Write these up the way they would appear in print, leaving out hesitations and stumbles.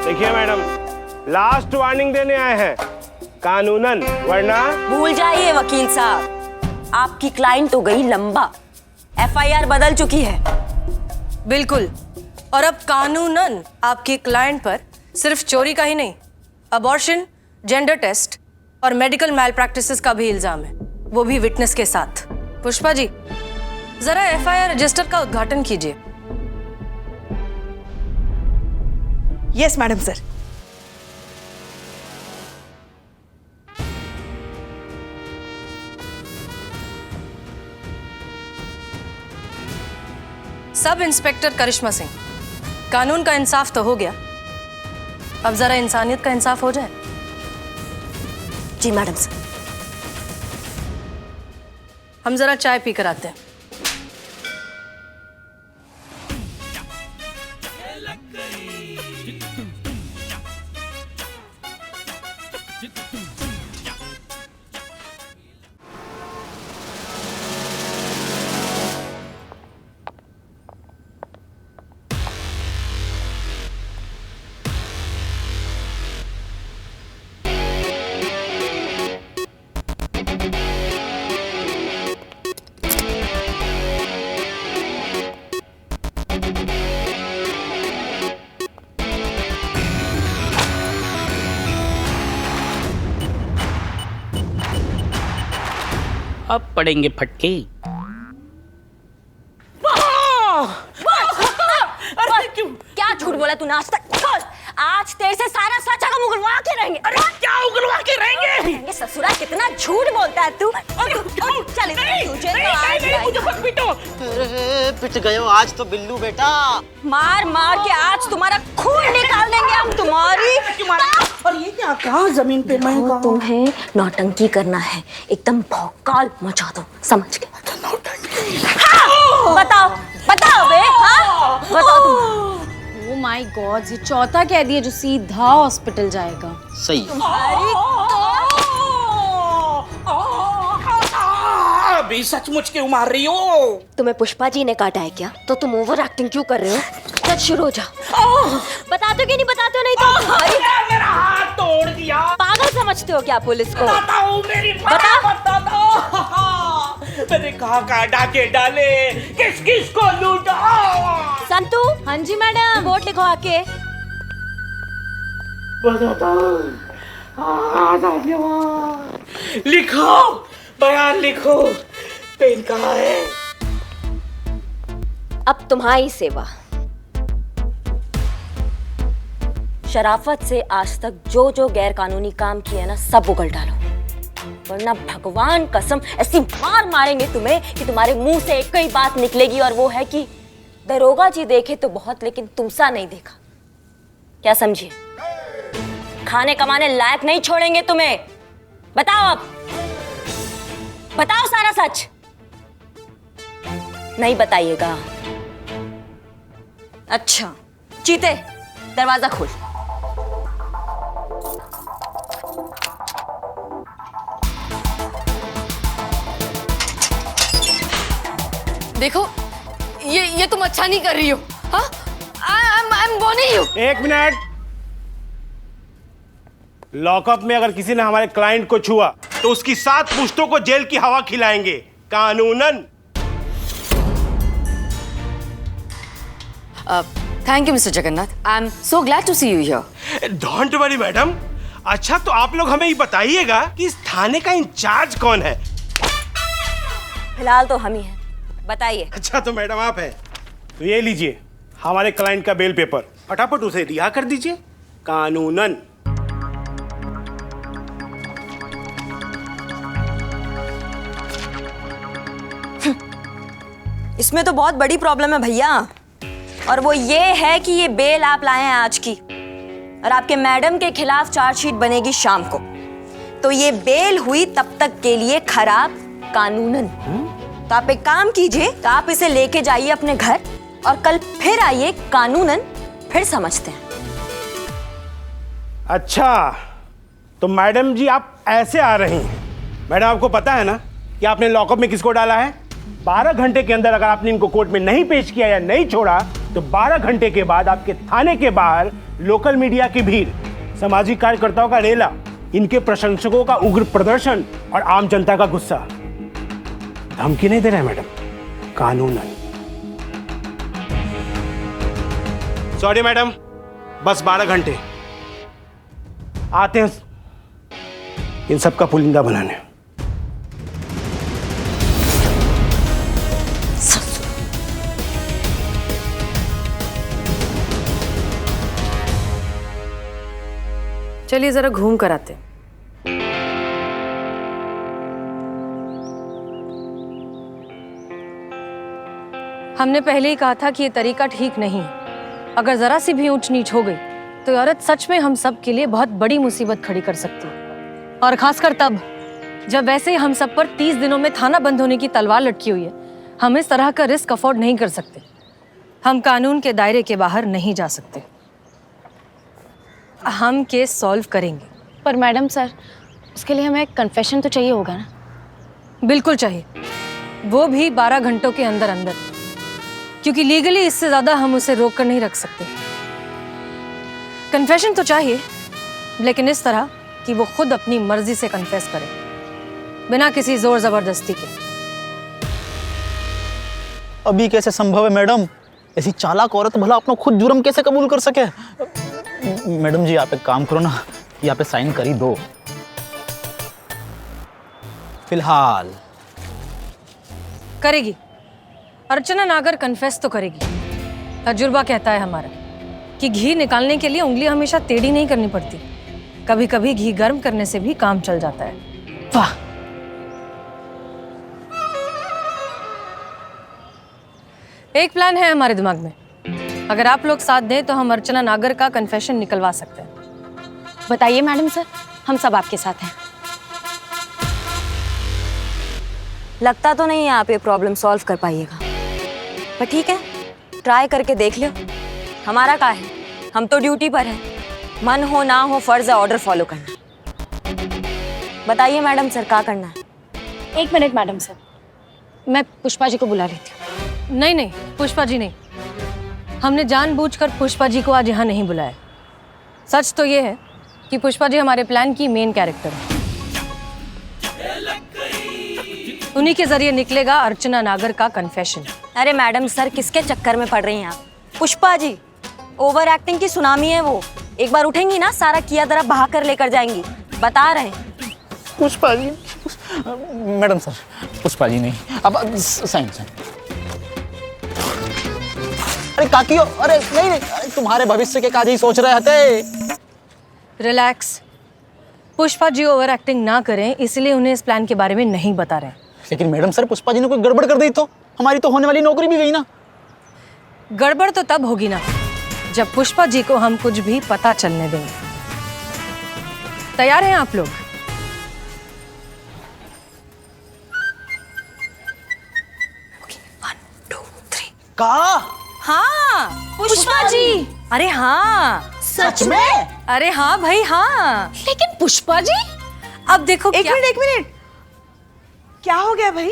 देखिए madam, last warning देने आए हैं कानूनन, वरना। भूल जाइए वकील साहब, आपकी क्लाइंट तो गई लंबा, एफआईआर बदल चुकी है। बिल्कुल, और अब कानूनन आपकी क्लाइंट पर सिर्फ चोरी का ही नहीं, अबॉर्शन, जेंडर टेस्ट और मेडिकल मैल प्रैक्टिसेस का भी इल्जाम है, वो भी विटनेस के साथ। पुष्पा जी, जरा एफआईआर रजिस्टर का उद्घाटन कीजिए। Yes madam sir. Sub inspector Karishma Singh, कानून का इंसाफ तो हो गया, अब जरा इंसानियत का इंसाफ हो जाए। जी मैडम सर। हम जरा चाय पी कर आते हैं। अब पड़ेंगे फटके। क्या झूठ बोला तूने आज तक? आज तेरे से सारा सच हम उगलवा के रहेंगे। अरे क्या उगलवा के रहेंगे? ससुरा कितना झूठ बोलता है तू। चल तुझे तो आज मुझे मत पीटो। पिट गए हो आज तो बिल्लू बेटा। मार मार के आज तुम्हारा खून निकाल देंगे हम तुम्हारी। और ये क्या कहा जमीन पे मैं कहा? तुम्हें नौटंकी करना है, एकदम भौकाल मचा दो, समझ गए? हाँ, बताओ बताओ बे, हाँ बताओ तुम। ओह माय गॉड, ये चौथा कह दिया जो सीधा हॉस्पिटल जाएगा। सही। अभी सचमुच क्यों मार रही हो? तुम्हें पुष्पा जी ने काटा है क्या? तो तुम ओवर एक्टिंग क्यों कर रहे हो? सच शुरू हो जाओ। बताते हो कि नहीं बताते हो? नहीं तो मेरा हाथ तोड़ दिया। पागल समझते हो क्या पुलिस को? बताओ मेरी बता दो। मैंने कहा डाके डाले, किस किस को लूटा? संतू। हाँ जी मैडम। रिपोर्ट लिखो आके। लिखो, बयान लिखो। पेन कहाँ है? अब तुम्हारी सेवा। शराफत से आज तक जो जो गैर कानूनी काम किए ना, सब उगल डालो, वरना भगवान कसम ऐसी मार मारेंगे तुम्हें कि तुम्हारे मुंह से एक ही बात निकलेगी, और वो है कि दरोगा जी देखे तो बहुत, लेकिन तुमसा नहीं देखा। क्या समझिए? खाने कमाने लायक नहीं छोड़ेंगे तुम्हें। बताओ अब, बताओ सारा सच। नहीं बताइएगा? अच्छा, चीते दरवाजा खोल। देखो, ये तुम अच्छा नहीं कर रही हो। हाँ, आई एम वार्निंग यू। एक मिनट। लॉकअप में अगर किसी ने हमारे क्लाइंट को छुआ तो उसकी 7 पुश्तों को जेल की हवा खिलाएंगे, कानूनन। Thank you mister Jagannath, I am so glad to see you here. Don't worry madam. अच्छा, तो आप लोग हमें ये बताइएगा कि इस थाने का इंचार्ज कौन है? फिलहाल तो हम ही हैं, बताइए। अच्छा, तो मैडम आप हैं, तो ये लीजिए हमारे क्लाइंट का बेल पेपर, फटाफट उसे रिहा कर दीजिए, कानूनन। इसमें तो बहुत बड़ी प्रॉब्लम है भैया, और वो ये है कि ये बेल आप लाए हैं आज की, और आपके मैडम के खिलाफ चार्जशीट बनेगी शाम को, तो ये बेल हुई तब तक के लिए खराब कानूनन। तो आप एक काम कीजिए, तो आप इसे लेके जाइए अपने घर, और कल फिर आइए, कानूनन फिर समझते हैं। अच्छा, तो मैडम जी आप ऐसे आ रही हैं। मैडम, आपको पता है ना कि आपने लॉकअप में किसको डाला है? 12 घंटे के अंदर अगर आपने इनको कोर्ट में नहीं पेश किया या नहीं छोड़ा, तो 12 घंटे के बाद आपके थाने के बाहर लोकल मीडिया की भीड़, सामाजिक कार्यकर्ताओं का रेला, इनके प्रशंसकों का उग्र प्रदर्शन और आम जनता का गुस्सा धमकी नहीं दे रहे मैडम, कानूनन। सॉरी मैडम, बस 12 घंटे आते हैं इन सब का पुलिंदा बनाने। चलिए जरा घूम कर आते हैं। हमने पहले ही कहा था कि ये तरीका ठीक नहीं है। अगर जरा सी भी ऊंच नीच हो गई तो ये औरत सच में हम सब के लिए बहुत बड़ी मुसीबत खड़ी कर सकती है, और खासकर तब जब वैसे ही हम सब पर 30 दिनों में थाना बंद होने की तलवार लटकी हुई है। हम इस तरह का रिस्क अफोर्ड नहीं कर सकते। हम कानून के दायरे के बाहर नहीं जा सकते। हम केस सॉल्व करेंगे। पर मैडम सर, उसके लिए हमें कन्फेशन तो चाहिए होगा ना? बिल्कुल चाहिए, वो भी 12 घंटों के अंदर अंदर, क्योंकि लीगली इससे ज्यादा हम उसे रोक कर नहीं रख सकते। कन्फेशन तो चाहिए, लेकिन इस तरह कि वो खुद अपनी मर्जी से कन्फेस करे, बिना किसी जोर जबरदस्ती के। अभी कैसे संभव है मैडम? ऐसी चालाक औरत भला अपना खुद जुर्म कैसे कबूल कर सके? मैडम जी आप एक काम करो ना, यहाँ पे साइन कर ही दो फिलहाल। करेगी, अर्चना नागर कन्फेस तो करेगी। तजुर्बा कहता है हमारा कि घी निकालने के लिए उंगली हमेशा टेढ़ी नहीं करनी पड़ती, कभी कभी घी गर्म करने से भी काम चल जाता है। वाह! एक प्लान है हमारे दिमाग में। अगर आप लोग साथ दें तो हम अर्चना नागर का कन्फेशन निकलवा सकते हैं। बताइए मैडम सर, हम सब आपके साथ हैं। लगता तो नहीं है आप ये प्रॉब्लम सॉल्व कर पाइएगा, पर ठीक है, ट्राई करके देख लो। हमारा क्या है, हम तो ड्यूटी पर हैं। मन हो ना हो फर्ज है ऑर्डर फॉलो करना। बताइए मैडम सर, क्या करना है? 1 मिनट मैडम सर, मैं पुष्पा जी को बुला लेती हूँ। नहीं नहीं, पुष्पा जी नहीं। हमने जानबूझकर पुष्पा जी को आज यहाँ नहीं बुलाया। सच तो ये है कि पुष्पा जी हमारे प्लान की मेन कैरेक्टर है। उन्हीं के जरिए निकलेगा अर्चना नागर का कन्फेशन। अरे मैडम सर, किसके चक्कर में पड़ रही हैं आप? पुष्पा जी ओवर एक्टिंग की सुनामी है वो। एक बार उठेंगी ना, सारा किया दरा बहा कर लेकर जाएंगी। बता रहे हैं। पुष्पा जी, मैडम सर, पुष्पा जी नहीं, अब साइन। अरे काकियो, अरे नहीं नहीं, अरे तुम्हारे भविष्य के काज ही सोच रहे थे। Relax, Pushpa ji over acting ना करें, इसलिए उन्हें इस प्लान के बारे में नहीं बता रहे। लेकिन मैडम सर, पुष्पा जी ने कोई गड़बड़ कर दी तो हमारी तो होने वाली नौकरी भी गई ना। गड़बड़ तो तब होगी ना जब पुष्पा जी को हम कुछ भी पता चलने देंगे। तैयार हैं आप लोग? का? हाँ पुष्पा जी। अरे हाँ, सच में? अरे हाँ भाई हाँ। लेकिन पुष्पा जी, अब देखो एक क्या। मिनट, क्या हो गया भाई?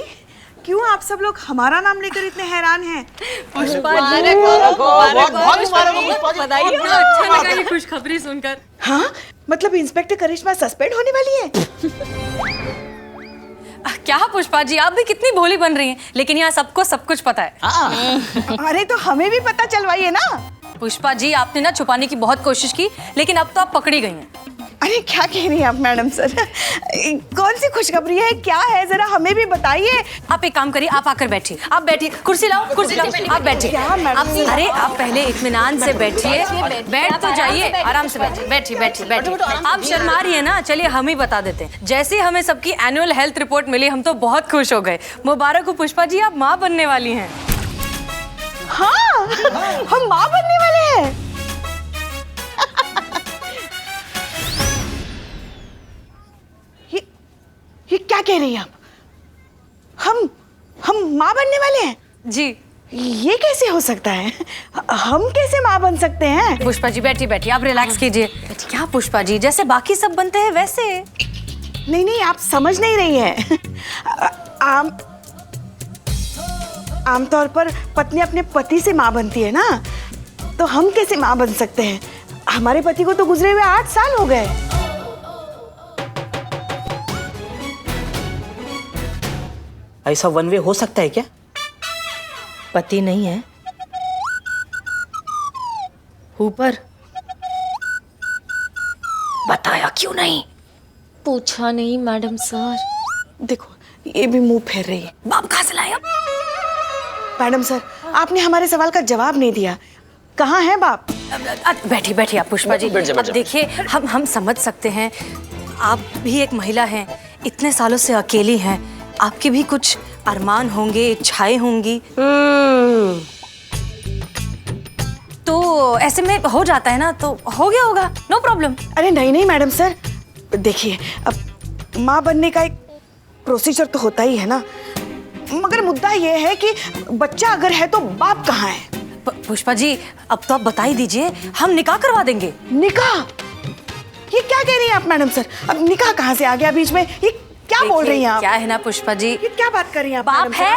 क्यों आप सब लोग हमारा नाम लेकर इतने हैरान हैं? अच्छा लगा ये खुशखबरी सुनकर। हाँ, मतलब इंस्पेक्टर करिश्मा सस्पेंड होने वाली है? क्या पुष्पा जी, आप भी कितनी भोली बन रही हैं, लेकिन यहाँ सबको सब कुछ पता है। अरे तो हमें भी पता चलवाइए ना। पुष्पा जी, आपने ना छुपाने की बहुत कोशिश की, लेकिन अब तो आप पकड़ी गई हैं। अरे क्या कह रही हैं आप मैडम सर? कौन सी खुशखबरी है, क्या है, जरा हमें भी बताइए। आप एक काम करिए, आप आकर बैठिए। आप बैठिए, कुर्सी लाओ, आप बैठिए। क्या मैडम? अरे आप पहले इत्मीनान से बैठिए, बैठ तो जाइए, आराम से बैठिए। आप शर्मा रही है ना, चलिए हम ही बता देते हैं। जैसे ही हमें सबकी एनुअल हेल्थ रिपोर्ट मिली, हम तो बहुत खुश हो गए। मुबारक हो पुष्पा जी, आप माँ बनने वाली हैं। हाँ, हम माँ बनने वाले हैं। ये क्या कह रही हैं आप? हम माँ बनने वाले हैं? जी। ये कैसे हो सकता है? हम कैसे माँ बन सकते हैं? पुष्पा जी बैठिए, आप रिलैक्स कीजिए। क्या पुष्पा जी, जैसे बाकी सब बनते हैं वैसे। नहीं, आप समझ नहीं रही हैं। आमतौर पर पत्नी अपने पति से माँ बनती है ना, तो हम कैसे माँ बन सकते हैं? हमारे पति को तो गुजरे हुए 8 साल हो गए। ऐसा वन वे हो सकता है क्या? पति नहीं है, ऊपर। बताया क्यों नहीं? पूछा नहीं मैडम सर। देखो ये भी मुंह फेर रही है। बाप कहाँ से लाया? मैडम सर, आपने हमारे सवाल का जवाब नहीं दिया। कहाँ है बाप? बैठिए बैठिए आप पुष्पा जी। अब देखिए, हम समझ सकते हैं, आप भी एक महिला हैं, इतने सालों से अकेली हैं, आपके भी कुछ अरमान होंगे, इच्छाएं होंगी। तो ऐसे में हो जाता है ना, तो हो गया होगा, नो प्रॉब्लम। अरे नहीं नहीं मैडम सर, देखिए अब माँ बनने का एक प्रोसीजर तो होता ही है ना, मगर मुद्दा ये है कि बच्चा अगर है तो बाप कहाँ है? पुष्पा जी, अब तो आप बता ही दीजिए, हम निकाह करवा देंगे। निकाह? ये क्या कह रही हैं आप मैडम सर? अब निकाह कहाँ से आ गया बीच में? ये क्या बोल रही हैं आप? क्या है ना पुष्पा जी, ये क्या बात कर रही हैं आप? बाप मैडम सर? है,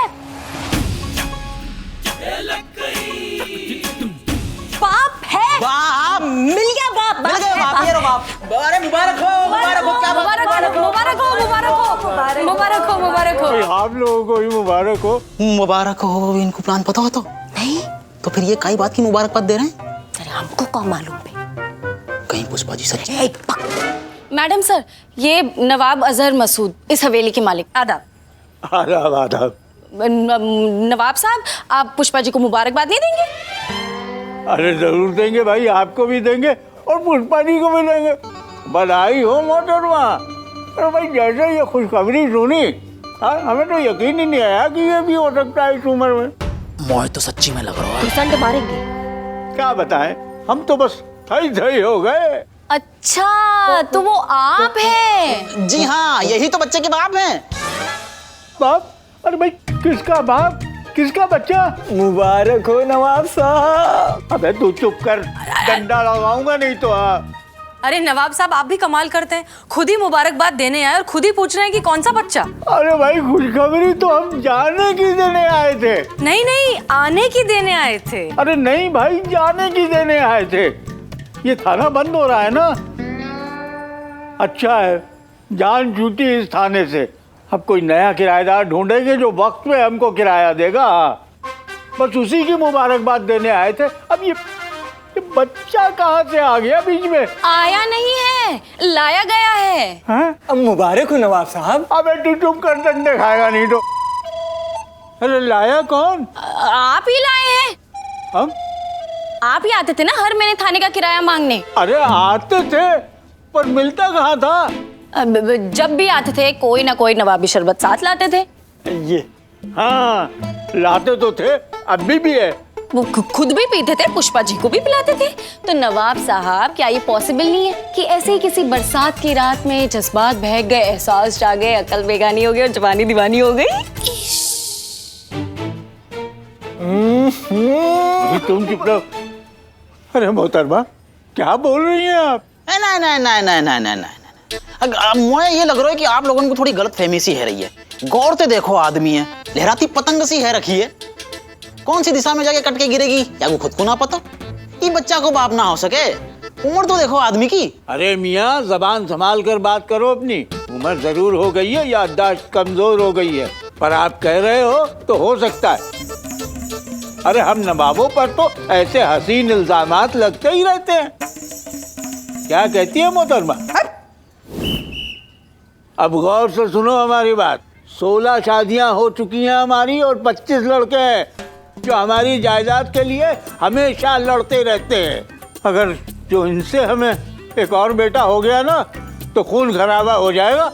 बाप है, बाप मिल गया बाप, मिल गए बाप, ये लो बाप। अरे मुबारक हो, मुबारक हो, क्या बात? मुबारक हो, मुबारक हो, मुबारक हो, मुबारक हो, मुबारक हो। आप लोगों को भी मुबारक हो। मुबारक हो। इनको प्लान पता हो तो नहीं, तो फिर ये काई बात की मुबारकबाद दे रहे हैं? अरे हमको कौन मालूम है? कहीं पुष्पा जी सच? मैडम सर, ये नवाब अजहर मसूद, इस हवेली के मालिक। आदाब। आदाब आदाब। नवाब साहब, आप पुष्पा जी को मुबारकबाद नहीं देंगे? अरे जरूर देंगे भाई, आपको भी देंगे और पुष्पा जी को भी देंगे। बधाई हो मोहतरमा। अरे भाई जैसे ये खुशखबरी सुनी, हमें तो यकीन ही नहीं आया कि ये भी हो सकता है इस उम्र में। मोह तो सच्ची में लग रहा है। घुसंड मारेंगे। क्या बताएं, हम तो बस थई हो गए। अच्छा, तो वो आप हैं? जी हाँ, यही तो बच्चे के बाप हैं। बाप? अरे भाई किसका बाप, किसका बच्चा? मुबारक हो नवाब साहब। अबे तू चुप कर, डंडा लगाऊंगा नहीं तो। अरे नवाब साहब, आप भी कमाल करते हैं, खुद ही मुबारकबाद देने आए और खुद ही पूछ रहे हैं कि कौन सा बच्चा। अरे भाई खुशखबरी तो हम जाने की देने आए थे। नहीं नहीं, आने की देने आए थे। अरे नहीं भाई, जाने की देने आए थे। ये थाना बंद हो रहा है ना। अच्छा है, जान छूटी इस थाने से। अब कोई नया किराएदार ढूंढेंगे जो वक्त पे हमको किराया देगा। बस उसी की मुबारकबाद देने आए थे। अब ये बच्चा कहाँ से आ गया बीच में? आया नहीं है, लाया गया है। हैं? अब मुबारक हो नवाब साहब। अबे तू चुप कर, डंडे खाएगा नहीं तो। अरे लाया कौन? आप ही लाए हैं। हम? आप ही आते थे ना हर महीने थाने का किराया मांगने। अरे आते थे, पर मिलता कहाँ था? जब भी आते थे कोई ना कोई नवाबी शरबत साथ लाते थे। ये हाँ, लाते तो थे, अभी भी है। वो खुद भी पीते थे, पुष्पा जी को भी पिलाते थे। तो नवाब साहब, क्या ये पॉसिबल नहीं है कि ऐसे ही किसी बरसात की रात में जज्बात बहक गए, एहसास जागे, अकल बेगानी हो गई और जवानी दीवानी हो गई? तुम चुप रहो। अरे मोहतरमा, क्या बोल रही हैं आप? नहीं नहीं नहीं नहीं नहीं नहीं नहीं, मुझे ये लग रहा है कि आप लोगों को थोड़ी गलत फहमी सी है रही है। गौर से देखो, आदमी है, लहराती पतंग सी है रखी है, कौन सी दिशा में जाके कट के गिरेगी या वो खुद को ना पता। ये बच्चा को बाप ना हो सके, उम्र तो देखो आदमी की। अरे मियाँ, जबान संभाल कर बात करो अपनी। उम्र जरूर हो गई है, याददाश्त कमजोर हो गई है, पर आप कह रहे हो तो हो सकता है। अरे हम नवाबों पर तो ऐसे हसीन इल्जामात लगते ही रहते हैं। क्या कहती है मोहतरमा? अब गौर से सुनो हमारी बात। 16 शादियां हो चुकी हैं हमारी और 25 लड़के हैं जो हमारी जायदाद के लिए हमेशा लड़ते रहते हैं। अगर जो इनसे हमें एक और बेटा हो गया ना, तो खून खराबा हो जाएगा।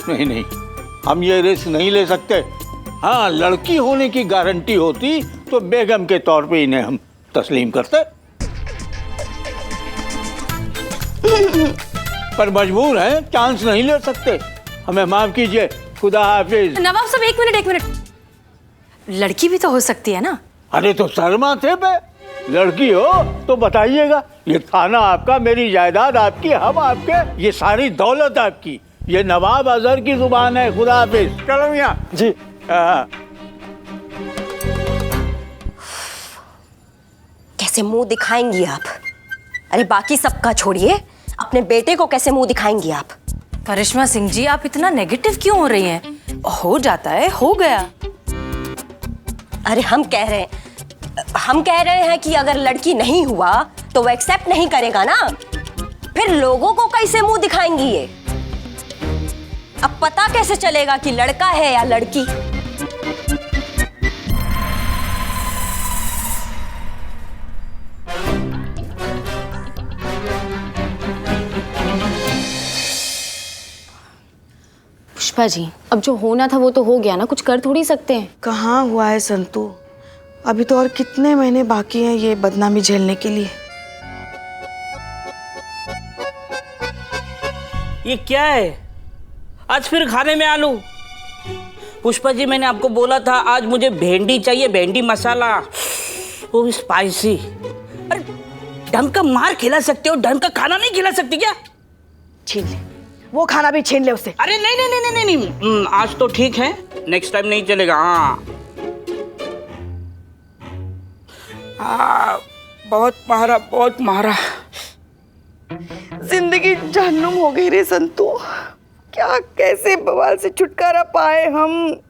नहीं नहीं, हम ये रिस्क नहीं ले सकते। हाँ, लड़की होने की गारंटी होती तो बेगम के तौर पे इन्हें हम तस्लीम करते, पर मजबूर हैं, चांस नहीं ले सकते। हमें माफ कीजिए, खुदा हाफिज। नवाब साहब, एक मिनट, लड़की भी तो हो सकती है ना? अरे तो शर्मा थे पे, लड़की हो तो बताइएगा। ये थाना आपका, मेरी जायदाद आपकी, हम आपके, ये सारी दौलत आपकी। ये नवाब अजहर की जुबान है। खुदा हाफिज। चलो मियां जी। कैसे मुंह दिखाएंगी आप? अरे बाकी सबका छोड़िए, अपने बेटे को कैसे मुंह दिखाएंगी आप? करिश्मा सिंह जी, आप इतना नेगेटिव क्यों हो रही हैं? हो जाता है, हो गया। अरे हम कह रहे हैं कि अगर लड़की नहीं हुआ तो वो एक्सेप्ट नहीं करेगा ना, फिर लोगों को कैसे मुंह दिखाएंगी ये? अब पता कैसे चलेगा कि लड़का है या लड़की? पुष्पा जी, अब जो होना था वो तो हो गया ना, कुछ कर थोड़ी सकते हैं। कहाँ हुआ है संतू? अभी तो और कितने महीने बाकी हैं ये बदनामी झेलने के लिए। ये क्या है? आज फिर खाने में आलू? पुष्पा जी, मैंने आपको बोला था आज मुझे भेंडी चाहिए, भेंडी मसाला, वो भी स्पाइसी। अरे ढंग का मार खिला सकते हो, ढंग का खाना नहीं खिला सकती क्या? छीन ले, वो खाना भी छीन ले उससे। अरे नहीं नहीं नहीं नहीं नहीं, आज तो ठीक है, नेक्स्ट टाइम नहीं चलेगा। हाँ, बहुत मारा। जिंदगी जहन्नुम हो गई रे संतू। क्या कैसे बवाल से छुटकारा पाए हम?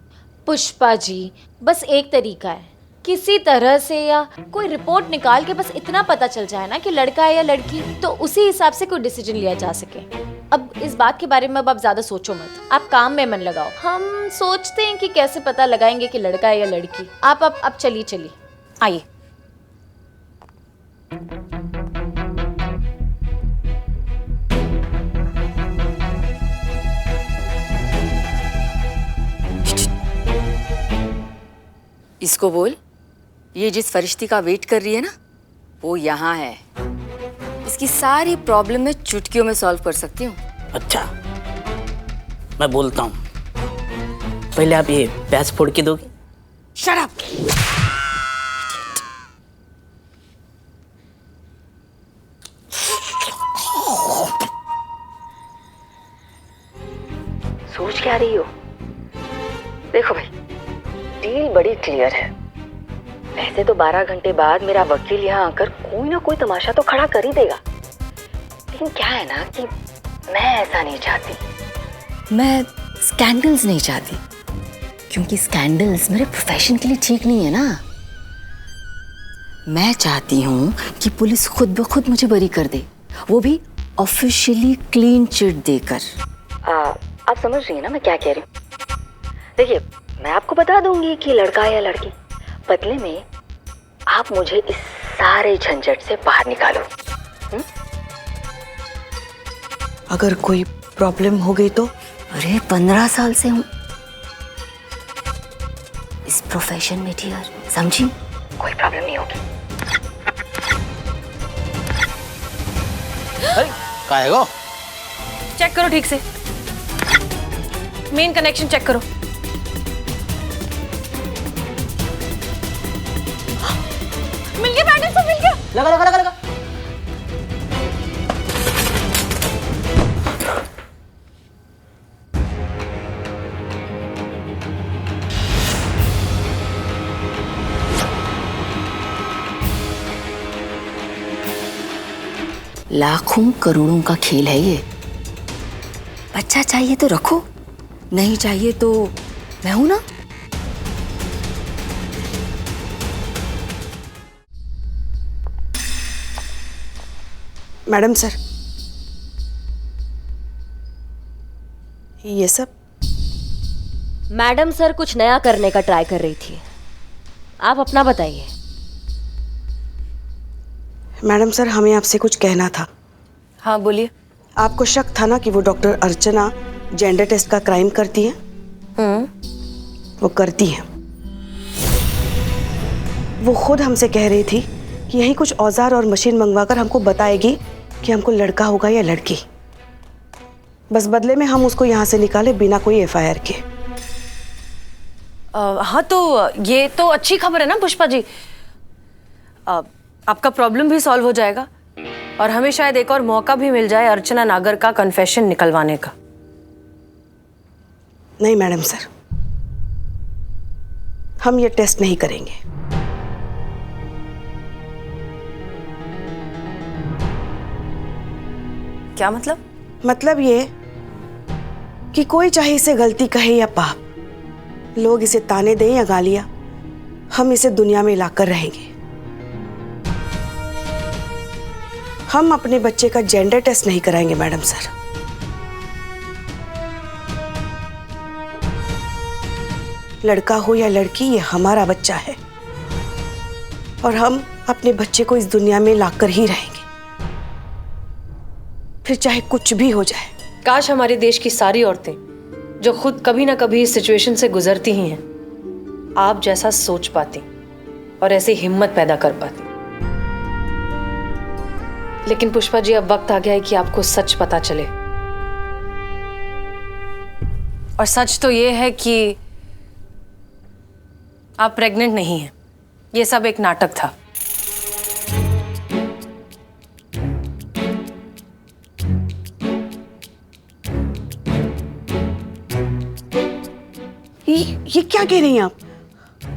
पुष्पा जी, बस एक तरीका है, किसी तरह से या कोई रिपोर्ट निकाल के बस इतना पता चल जाए ना कि लड़का है या लड़की, तो उसी हिसाब से कोई डिसीजन लिया जा सके। अब इस बात के बारे में अब आप ज्यादा सोचो मत, आप काम में मन लगाओ। हम सोचते हैं कि कैसे पता लगाएंगे कि लड़का है या लड़की। आप अब चलिए आइए। इसको बोल, ये जिस फरिश्ती का वेट कर रही है ना, वो यहाँ है। इसकी सारी प्रॉब्लम मैं चुटकियों में सॉल्व कर सकती हूँ। अच्छा, मैं बोलता हूँ, पहले आप ये प्याज फोड़ के दोगे? Shut up. सोच क्या रही हो? देखो भाई, डील बड़ी क्लियर है। वैसे तो 12 घंटे बाद मेरा वकील यहाँ आकर कोई ना कोई तमाशा तो खड़ा कर ही देगा, लेकिन क्या है ना कि मैं ऐसा नहीं चाहती। मैं स्कैंडल्स नहीं चाहती, क्योंकि स्कैंडल्स मेरे प्रोफेशन के लिए ठीक नहीं है ना। मैं चाहती हूँ कि पुलिस खुद ब खुद मुझे बरी कर दे, वो भी ऑफिशियली क्लीन चिट देकर। आप समझ रही हैं ना मैं क्या कह रही हूँ? देखिए, मैं आपको बता दूंगी कि लड़का है या लड़की, बदले में आप मुझे इस सारे झंझट से बाहर निकालो। अगर कोई प्रॉब्लम हो गई तो? अरे 15 साल से हूँ इस प्रोफेशन में डियर, समझी? कोई प्रॉब्लम नहीं होगी। काहेगो? चेक करो ठीक से, मेन कनेक्शन चेक करो। मिल गया पैटर्न, सब मिल गया। लगा। लाखों करोड़ों का खेल है ये। बच्चा चाहिए तो रखो, नहीं चाहिए तो मैं हूं ना। मैडम सर, ये सब? मैडम सर कुछ नया करने का ट्राई कर रही थी, आप अपना बताइए। मैडम सर, हमें आपसे कुछ कहना था। हाँ बोलिए। आपको शक था ना कि वो डॉक्टर अर्चना जेंडर टेस्ट का क्राइम करती है? वो करती है। वो खुद हमसे कह रही थी कि यही कुछ औजार और मशीन मंगवाकर हमको बताएगी कि हमको लड़का होगा या लड़की। बस बदले में हम उसको यहाँ से निकाले बिना कोई एफआईआर के। हाँ तो ये तो अच्छी खबर है ना पुष्पा जी। आपका प्रॉब्लम भी सॉल्व हो जाएगा और हमें शायद एक और मौका भी मिल जाए अर्चना नागर का कन्फेशन निकलवाने का। नहीं मैडम सर, हम ये टेस्ट नहीं करेंगे। क्या मतलब? मतलब ये कि कोई चाहे इसे गलती कहे या पाप, लोग इसे ताने दें या गालियां, हम इसे दुनिया में लाकर रहेंगे। हम अपने बच्चे का जेंडर टेस्ट नहीं कराएंगे मैडम सर। लड़का हो या लड़की, ये हमारा बच्चा है और हम अपने बच्चे को इस दुनिया में लाकर ही रहेंगे, फिर चाहे कुछ भी हो जाए। काश हमारे देश की सारी औरतें जो खुद कभी ना कभी इस सिचुएशन से गुजरती ही हैं, आप जैसा सोच पाती और ऐसी हिम्मत पैदा कर पाती। लेकिन पुष्पा जी, अब वक्त आ गया है कि आपको सच पता चले। और सच तो ये है कि आप प्रेग्नेंट नहीं हैं। ये सब एक नाटक था। ये क्या कह रही हैं आप?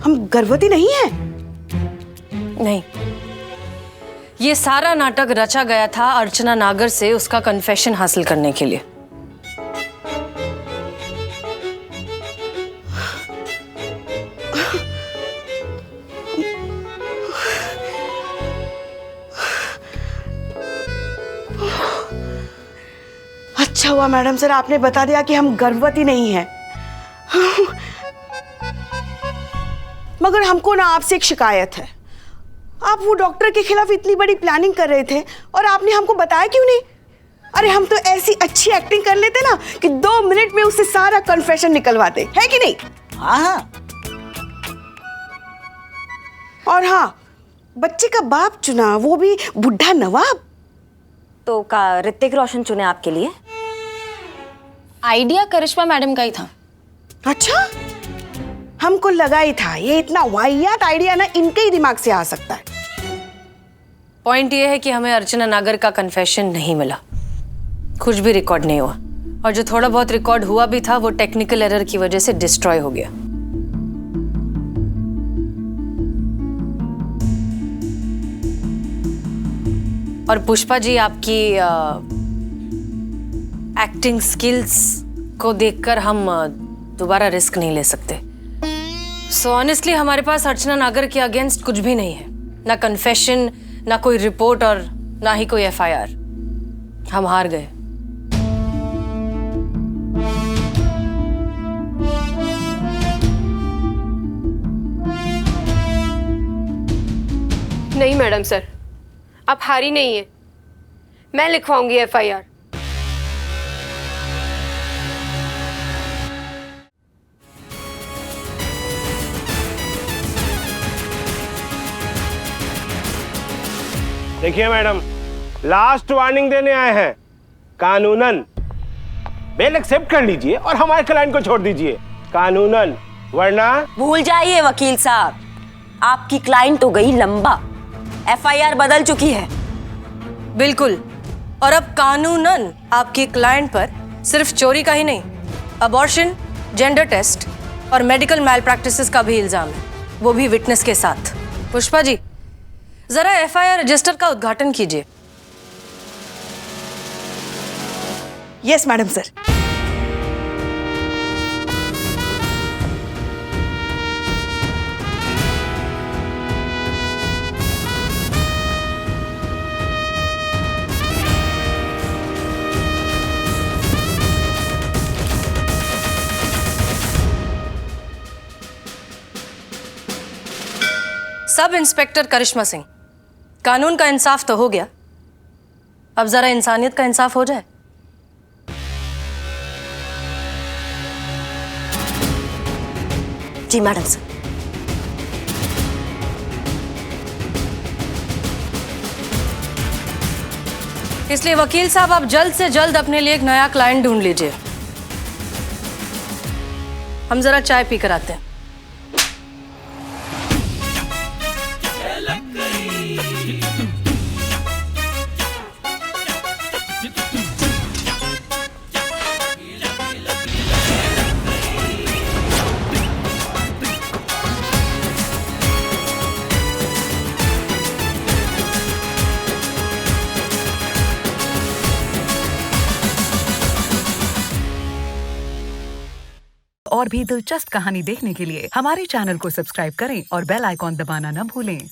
हम गर्भवती नहीं हैं। नहीं, ये सारा नाटक रचा गया था अर्चना नागर से उसका कन्फेशन हासिल करने के लिए। अच्छा हुआ मैडम सर आपने बता दिया कि हम गर्भवती नहीं हैं। मगर हमको ना आपसे एक शिकायत है। आप वो डॉक्टर के खिलाफ इतनी बड़ी प्लानिंग कर रहे थे और आपने हमको बताया क्यों नहीं? अरे हम तो ऐसी अच्छी एक्टिंग कर लेते ना कि 2 मिनट में उससे सारा कन्फेशन निकलवाते, है कि नहीं? हाँ। और हाँ, बच्चे का बाप चुना, वो भी बुढ़ा नवाब। तो का ऋतिक रोशन चुने आपके लिए? आइडिया करिश्मा मैडम का ही था। अच्छा, हमको लगा ही था ये इतना वाहियात आइडिया ना इनके ही दिमाग से आ सकता है। पॉइंट ये है कि हमें अर्चना नागर का कन्फेशन नहीं मिला, कुछ भी रिकॉर्ड नहीं हुआ, और जो थोड़ा बहुत रिकॉर्ड हुआ भी था वो टेक्निकल एरर की वजह से डिस्ट्रॉय हो गया। और पुष्पा जी, आपकी एक्टिंग स्किल्स को देखकर हम दोबारा रिस्क नहीं ले सकते। सो ऑनेस्टली हमारे पास अर्चना नागर के अगेंस्ट कुछ भी नहीं है, ना कन्फेशन, ना कोई रिपोर्ट और ना ही कोई एफआईआर। हम हार गए। नहीं मैडम सर, आप हारी नहीं है। मैं लिखवाऊंगी एफआईआर। देखिए मैडम, लास्ट वार्निंग देने आए हैं। कानूनन बेल एक्सेप्ट कर लीजिए और हमारे क्लाइंट को छोड़ दीजिए, कानूनन, वरना। भूल जाइए वकील साहब, आपकी क्लाइंट हो गई लंबा, एफआईआर बदल चुकी है। बिल्कुल, और अब कानूनन आपकी क्लाइंट पर सिर्फ चोरी का ही नहीं, अबॉर्शन, जेंडर टेस्ट और मेडिकल मैल प्रैक्टिसेस का भी इल्जाम है, वो भी विटनेस के साथ। पुष्पा जी, जरा एफआईआर रजिस्टर का उद्घाटन कीजिए। Yes madam sir. Sub inspector Karishma Singh, कानून का इंसाफ तो हो गया, अब जरा इंसानियत का इंसाफ हो जाए। जी मैडम सर। इसलिए वकील साहब, आप जल्द से जल्द अपने लिए एक नया क्लाइंट ढूंढ लीजिए। हम जरा चाय पी कर आते हैं। और भी दिलचस्प कहानी देखने के लिए हमारे चैनल को सब्सक्राइब करें और बेल आइकॉन दबाना न भूलें।